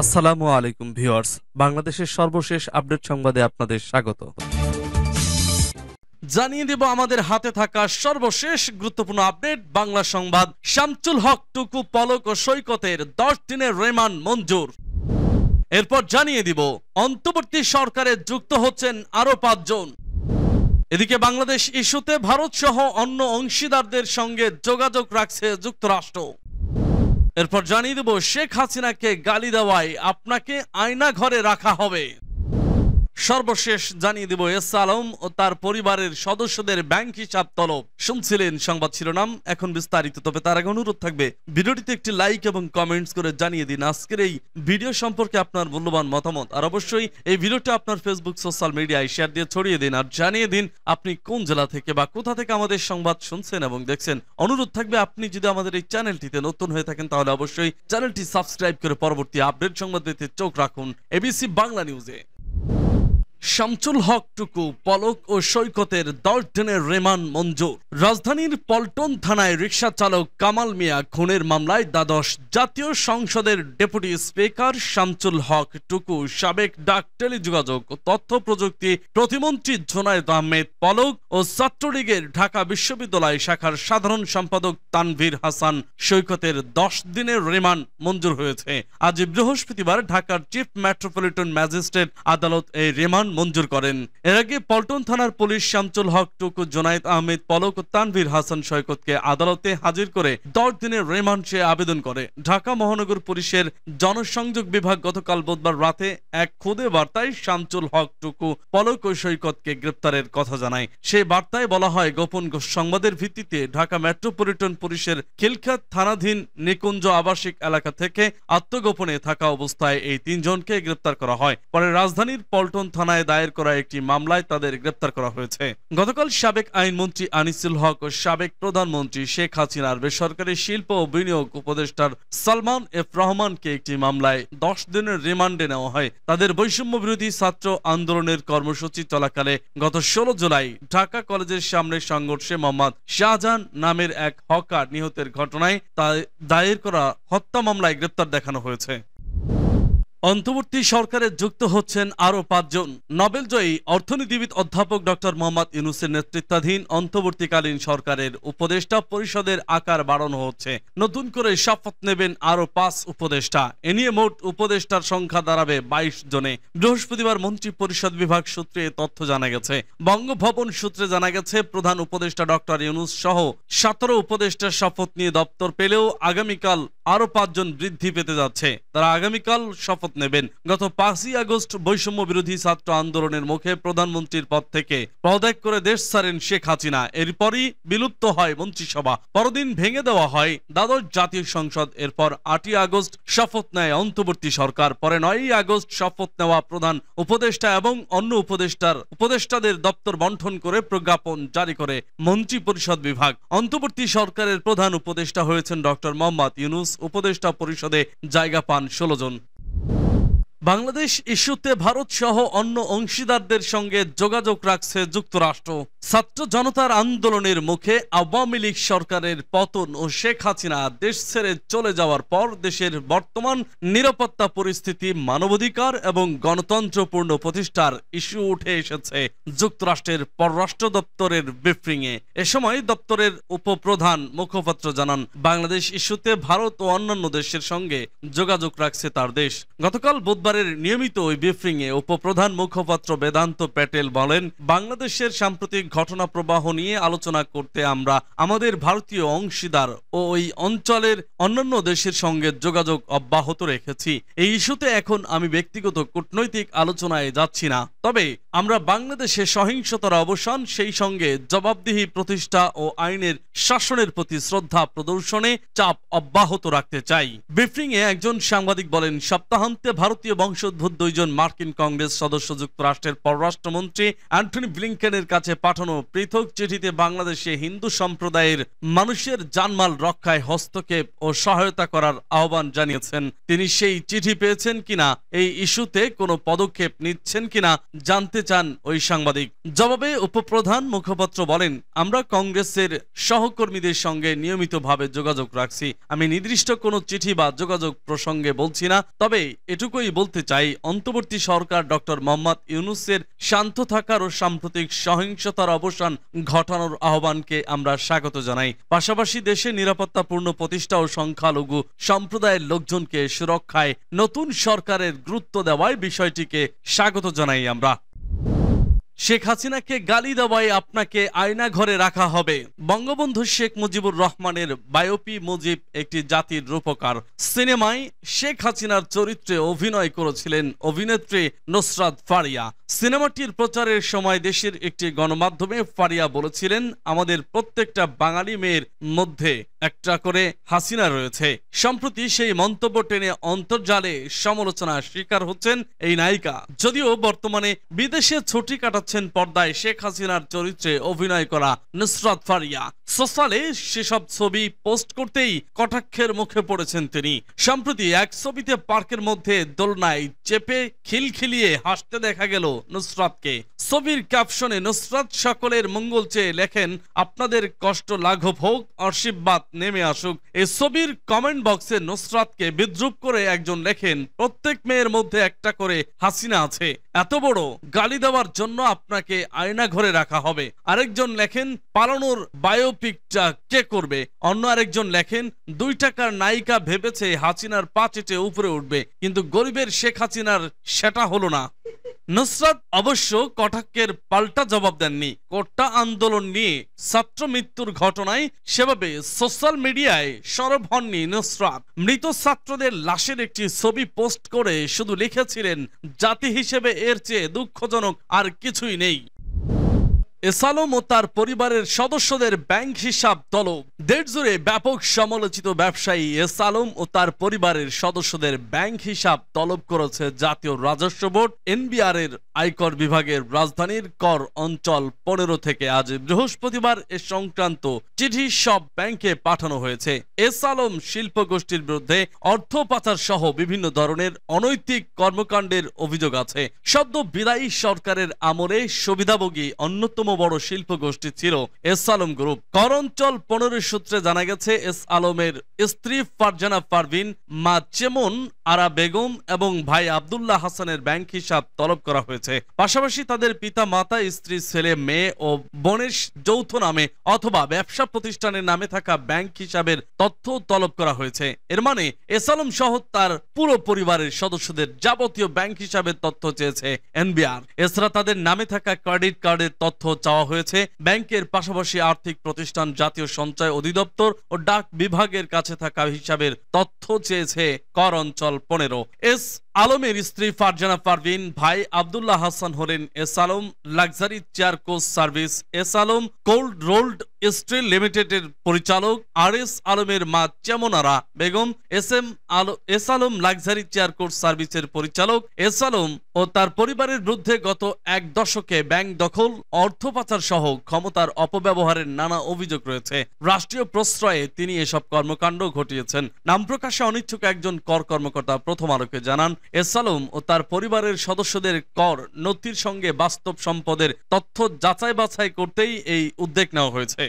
আসসালামু আলাইকুম ভিউয়ার্স, বাংলাদেশের সর্বশেষ আপডেট সংবাদে আপনাদের স্বাগত। জানিয়ে দেব আমাদের হাতে থাকা সর্বশেষ গুরুত্বপূর্ণ আপডেট। বাংলা সংবাদ, শামসুল হক টুকু, পলক ও সৈকতের 10 দিনের রিমান্ড মঞ্জুর। এরপর জানিয়ে দিব অন্তর্বর্তী সরকারে যুক্ত হচ্ছেন আরো 5 জন। এদিকে বাংলাদেশ ইস্যুতে ভারত সহ অন্য অংশীদারদের সঙ্গে যোগাযোগ রাখছে যুক্তরাষ্ট্র। এরপর জানিয়ে দেব শেখ হাসিনাকে গালি দেওয়ায় আপনাকে আয়না ঘরে রাখা হবে। সর্বশেষ জানিয়ে দেব এস আলম ও তার পরিবারের সদস্যদের ব্যাংক হিসাব তলব। শুনছিলেন সংবাদ শিরোনাম, এখন বিস্তারিত। তবে তার আগে অনুরোধ থাকবে ভিডিওটিতে একটি লাইক এবং কমেন্টস করে জানিয়ে দিন আজকের এই ভিডিও সম্পর্কে আপনার মূল্যবান মতামত। আর অবশ্যই এই ভিডিওটি আপনার ফেসবুক সোশ্যাল মিডিয়ায় শেয়ার দিয়ে ছড়িয়ে দিন আর জানিয়ে দিন আপনি কোন জেলা থেকে বা কোথা থেকে আমাদের সংবাদ শুনছেন এবং দেখছেন। অনুরোধ থাকবে আপনি যদি আমাদের এই চ্যানেলটিতে নতুন হয়ে থাকেন তাহলে অবশ্যই চ্যানেলটি সাবস্ক্রাইব করে পরবর্তী আপডেট সংবাদ পেতে চোখ রাখুন এবিসি বাংলা নিউজে। শামসুল হক টুকু, পলক ও সৈকতের 10 দিনের রিমান্ড মঞ্জুর। রাজধানীর পল্টন থানায় রিকশা চালক কামাল মিয়া খুনের মামলায় দ্বাদশ জাতীয় সংসদের ডেপুটি স্পিকার শামসুল হক টুকু, সাবেক ডাক টেলিযোগাযোগ ও তথ্য প্রযুক্তি প্রতিমন্ত্রী জোনায়েদ আহমেদ পলক ও ছাত্রলীগের ঢাকা বিশ্ববিদ্যালয় শাখার সাধারণ সম্পাদক তানভীর হাসান সৈকতের 10 দিনের রিমান্ড মঞ্জুর হয়েছে। আজ বৃহস্পতিবার ঢাকার চিফ মেট্রোপলিটন ম্যাজিস্ট্রেট আদালত এই রিমান্ড মঞ্জুর করেন। এর আগে পল্টন থানার পুলিশ শামসুল হক টুকু, জোনায়েদ আহমেদ পলক ও তানভীর হাসান সৈকতকে আদালতে হাজির করে 10 দিনের রিমান্ড চেয়ে আবেদন করে। ঢাকা মহানগর পুলিশের জনসংযোগ বিভাগ গতকাল বুধবার রাতে এক খুদে বার্তায় শামসুল হক টুকু, পলক ও সৈকতকে গ্রেপ্তারের কথা জানায়। সেই বার্তায় বলা হয়, গোপন সংবাদের ভিত্তিতে ঢাকা মেট্রোপলিটন পুলিশের খিলখ্যাত থানাধীন নিকুঞ্জ আবাসিক এলাকা থেকে আত্মগোপনে থাকা অবস্থায় এই 3 জনকে গ্রেপ্তার করা হয়। পরে রাজধানীর পল্টন থানায় দায়ের করা একটি মামলায় তাদের গ্রেপ্তার করা হয়েছে। গতকাল সাবেক আইনমন্ত্রী আনিসুল হক ও সাবেক প্রধানমন্ত্রী শেখ হাসিনার বেসরকারি শিল্প ও বিনিয়োগ উপদেষ্টার সালমান এফ রহমানকে একটি মামলায় 10 দিনের রিমান্ডে নেওয়া হয়। তাদের বৈষম্য বিরোধী ছাত্র আন্দোলনের কর্মসূচি চলাকালে গত 16 জুলাই ঢাকা কলেজের সামনে সংঘর্ষে মোহাম্মদ শাহজাহান নামের এক হকার নিহতের ঘটনায় দায়ের করা হত্যা মামলায় গ্রেপ্তার দেখানো হয়েছে। অন্তর্বর্তী সরকারে যুক্ত হচ্ছেন আরো 5 জন। নোবেলজয়ী অর্থনীতিবিদ অধ্যাপক ডক্টর মোহাম্মদ ইউনূসের নেতৃত্বাধীন অন্তর্বর্তীকালীন সরকারের উপদেষ্টা পরিষদের আকার বাড়ানো হচ্ছে। নতুন করে শপথ নেবেন আরো 5 উপদেষ্টা। এ নিয়ে মোট উপদেষ্টার সংখ্যা দাঁড়াবে 22 জনে। বৃহস্পতিবার মন্ত্রী পরিষদ বিভাগ সূত্রে তথ্য জানা গেছে। বঙ্গভবন সূত্রে জানা গেছে, প্রধান উপদেষ্টা ডক্টর ইউনূস সহ 17 উপদেষ্টার শপথ নিয়ে দপ্তর পেলেও আগামীকাল আরো 5 জন বৃদ্ধি পেতে যাচ্ছে। তারা আগামীকাল শপথ নেবেন। গত 5ই আগস্ট বৈষম্য বিরোধী ছাত্র আন্দোলনের মুখে প্রধানমন্ত্রীর পদ থেকে পদত্যাগ করে দেশ ছাড়েন শেখ হাসিনা। এরপরই বিলুপ্ত হয় মন্ত্রিসভা। পরদিন ভেঙে দেওয়া হয় দ্বাদশ জাতীয় সংসদ। এরপর 8ই আগস্ট শপথ নেয় অন্তর্বর্তী সরকার। পরে 9ই আগস্ট শপথ নেওয়া প্রধান উপদেষ্টা এবং অন্য উপদেষ্টাদের দপ্তর বন্টন করে প্রজ্ঞাপন জারি করে মন্ত্রী পরিষদ বিভাগ। অন্তর্বর্তী সরকারের প্রধান উপদেষ্টা হয়েছেন ডক্টর মোহাম্মদ ইউনূস। উপদেষ্টা পরিষদে জায়গা পান 16 জন। বাংলাদেশ ইস্যুতে ভারত সহ অন্য অংশীদারদের সঙ্গে যোগাযোগ রাখছে যুক্তরাষ্ট্র। ছাত্র জনতার আন্দোলনের মুখে আওয়ামী লীগ সরকারের পতন ও শেখ হাসিনা দেশ ছেড়ে চলে যাওয়ার পর দেশের বর্তমান নিরাপত্তা পরিস্থিতি, মানবাধিকার এবং গণতন্ত্রপূর্ণ প্রতিষ্ঠার ইস্যু উঠে এসেছে যুক্তরাষ্ট্রের পররাষ্ট্র দপ্তরের ব্রিফিংয়ে। এ সময় দপ্তরের উপপ্রধান মুখপাত্র জানান, বাংলাদেশ ইস্যুতে ভারত ও অন্যান্য দেশের সঙ্গে যোগাযোগ রাখছে তার দেশ। গতকাল বুধবার নিয়মিত ওই ব্রিফিংয়ে উপপ্রধান মুখপাত্র বেদান্ত প্যাটেল বলেন, বাংলাদেশের সাম্প্রতিক ঘটনা প্রবাহ নিয়ে আলোচনা করতে আমরা আমাদের ভারতীয় অংশীদার ও ওই অঞ্চলের অন্যান্য দেশের সঙ্গে যোগাযোগ অব্যাহত রেখেছি। এই ইস্যুতে এখন আমি ব্যক্তিগত কূটনৈতিক আলোচনায় যাচ্ছি না, তবে আমরা বাংলাদেশে সহিংসতার অবসান, সেই সঙ্গে জবাবদিহি প্রতিষ্ঠা ও আইনের শাসনের প্রতি শ্রদ্ধা প্রদর্শনে চাপ অব্যাহত রাখতে চাই। ব্রিফিংয়ে একজন সাংবাদিক বলেন, সপ্তাহান্তে ভারতীয় বংশোদ্ভূত দুইজন মার্কিন কংগ্রেস সদস্য যুক্তরাষ্ট্রের পররাষ্ট্রমন্ত্রী অ্যান্টনি ব্লিংকেনের কাছে পাঠানো পৃথক চিঠিতে বাংলাদেশে হিন্দু সম্প্রদায়ের মানুষের জানমাল রক্ষায় হস্তক্ষেপ ও সহায়তা করার আহ্বান জানিয়েছেন। তিনি সেই চিঠি পেয়েছেন কিনা, এই ইস্যুতে কোনো পদক্ষেপ নিচ্ছেন কিনা জানতে চান ওই সাংবাদিক। জবাবে উপপ্রধান মুখপাত্র বলেন, আমরা কংগ্রেসের সহকর্মীদের সঙ্গে নিয়মিতভাবে যোগাযোগ রাখছি। আমি নির্দিষ্ট কোনো চিঠি বা যোগাযোগ প্রসঙ্গে বলছি না, তবে এটুকুই বলতে চাই, অন্তর্বর্তী সরকার ডক্টর মোহাম্মদ ইউনূসের শান্ত থাকার ও সাম্প্রতিক সহিংসতার অবসান ঘটানোর আহ্বানকে আমরা স্বাগত জানাই। পাশাপাশি দেশে নিরাপত্তাপূর্ণ প্রতিষ্ঠা ও সংখ্যালঘু সম্প্রদায়ের লোকজনকে সুরক্ষায় নতুন সরকারের গুরুত্ব দেওয়ায় বিষয়টিকে স্বাগত জানাই আমরা। শেখ হাসিনাকে গালি দেওয়ায় আপনাকে আয়না ঘরে রাখা হবে। বঙ্গবন্ধু শেখ মুজিবুর রহমানের বায়োপি মুজিব একটি জাতির রূপকার সিনেমায় শেখ হাসিনার চরিত্রে অভিনয় করেছিলেন অভিনেত্রী নুসরাত ফারিয়া। সিনেমাটির প্রচারের সময় দেশের একটি গণমাধ্যমে ফারিয়া বলেছিলেন, আমাদের প্রত্যেকটা বাঙালি মেয়ের মধ্যে একটা করে হাসিনা রয়েছে। সম্প্রতি সেই মন্তব্য টেনে অন্তর্জালে সমালোচনার শিকার হচ্ছেন এই নায়িকা। যদিও বর্তমানে বিদেশে ছুটি কাটাচ্ছেন পর্দায় শেখ হাসিনার চরিত্রে অভিনয় করা নুসরাত ফারিয়া। সোশ্যালে সেসব ছবি পোস্ট করতেই কটাক্ষের মুখে পড়েছেন তিনি। সম্প্রতি এক ছবিতে পার্কের মধ্যে দোলনায় চেপে খিলখিলিয়ে হাসতে দেখা গেল নুসরাতকে। ছবির ক্যাপশনে নুসরাত সকলের মঙ্গল চেয়ে লেখেন, আপনাদের কষ্ট লাঘব হোক, আশীর্বাদ নেমে আসুক। এই ছবির কমেন্ট বক্সে নুসরাতকে বিদ্রুপ করে একজন লেখেন, প্রত্যেক মেয়ের মধ্যে একটা করে হাসিনা আছে, এত বড় গালি দেওয়ার জন্য আপনাকে আয়না ঘরে রাখা হবে। আরেকজন লেখেন, পালানোর বায়োপিকটা কে করবে? অন্য আরেকজন লেখেন, 2 টাকার নায়িকা ভেবেছে হাসিনার পা চেটে উপরে উঠবে, কিন্তু গরিবের শেখ হাসিনার সেটা হলো না। নুসরাত অবশ্য কটাক্ষের পাল্টা জবাব দেননি। কোটা আন্দোলন নিয়ে ছাত্র মৃত্যুর ঘটনায় সেভাবে সোশ্যাল মিডিয়ায় সরব হননি নুসরাত। মৃত ছাত্রদের লাশের একটি ছবি পোস্ট করে শুধু লিখেছিলেন, জাতি হিসেবে এর চেয়ে দুঃখজনক আর কিছুই নেই। এস আলম ও তার পরিবারের সদস্যদের ব্যাংক হিসাব তলব। দেশজুড়ে ব্যাপক সমালোচিত ব্যবসায়ী এস আলম ও তার পরিবারের সদস্যদের ব্যাংক হিসাব তলব করেছে জাতীয় রাজস্ব বোর্ড এনবিআর এর আয়কর বিভাগের রাজধানীর কর অঞ্চল 15 থেকে আজ বৃহস্পতিবার এ সংক্রান্ত চিঠি সব ব্যাংকে পাঠানো হয়েছে। এস আলম শিল্প গোষ্ঠীর বিরুদ্ধে অর্থ পাচার সহ বিভিন্ন ধরনের অনৈতিক কর্মকাণ্ডের অভিযোগ আছে। সদ্য বিদায়ী সরকারের আমলে সুবিধাভোগী অন্যতম বড় শিল্প গোষ্ঠী ছিল এস আলম গ্রুপ। কর অঞ্চল 15 সূত্রে জানা গেছে, এস আলমের স্ত্রী ফারজানা পারভিন, মা চেমন আরা বেগম এবং ভাই আব্দুল্লাহ হাসানের ব্যাংক হিসাব তলব করা হয়েছে। পাশাপাশি তাদের পিতা মাতা, স্ত্রী, ছেলে, মেয়ে ও বোনের যৌথ নামে অথবা ব্যবসা প্রতিষ্ঠানের নামে থাকা ব্যাংক হিসাবের তথ্য তলব করা হয়েছে। এর মানে এস আলম সহ তার পুরো পরিবারের সদস্যদের যাবতীয় ব্যাংক হিসাবের তথ্য চেয়েছে এনবিআর। এছাড়া তাদের নামে থাকা ক্রেডিট কার্ডের তথ্য চাওয়া হয়েছে। ব্যাংকের পাশাপাশি আর্থিক প্রতিষ্ঠান, জাতীয় সঞ্চয় অধিদপ্তর ও ডাক বিভাগের কাছে থাকা হিসাবের তথ্য চেয়েছে কর অঞ্চল 15। এস আলমের স্ত্রী ফারজানা পারভিন, ভাই আব্দুল্লাহ হাসান হলেন S Alam luxury chair coach service, S Alam cold rolled steel লিমিটেডের পরিচালক, আর এস আলমের মা Chemonara Begum S Alam luxury chair coach সার্ভিসের পরিচালক। এস আলম ও তার পরিবারের বিরুদ্ধে গত 1 দশকে ব্যাংক দখল, অর্থ পাচার সহ ক্ষমতার অপব্যবহারের নানা অভিযোগ রয়েছে। রাষ্ট্রীয় প্রশ্রয়ে তিনি এসব কর্মকাণ্ড ঘটিয়েছেন। নাম প্রকাশে অনিচ্ছুক একজন কর কর্মকর্তা প্রথম আলোকে জানান, এস আলম ও তার পরিবারের সদস্যদের কর নথির সঙ্গে বাস্তব সম্পদের তথ্য যাচাই বাছাই করতেই এই উদ্যোগ নেওয়া হয়েছে।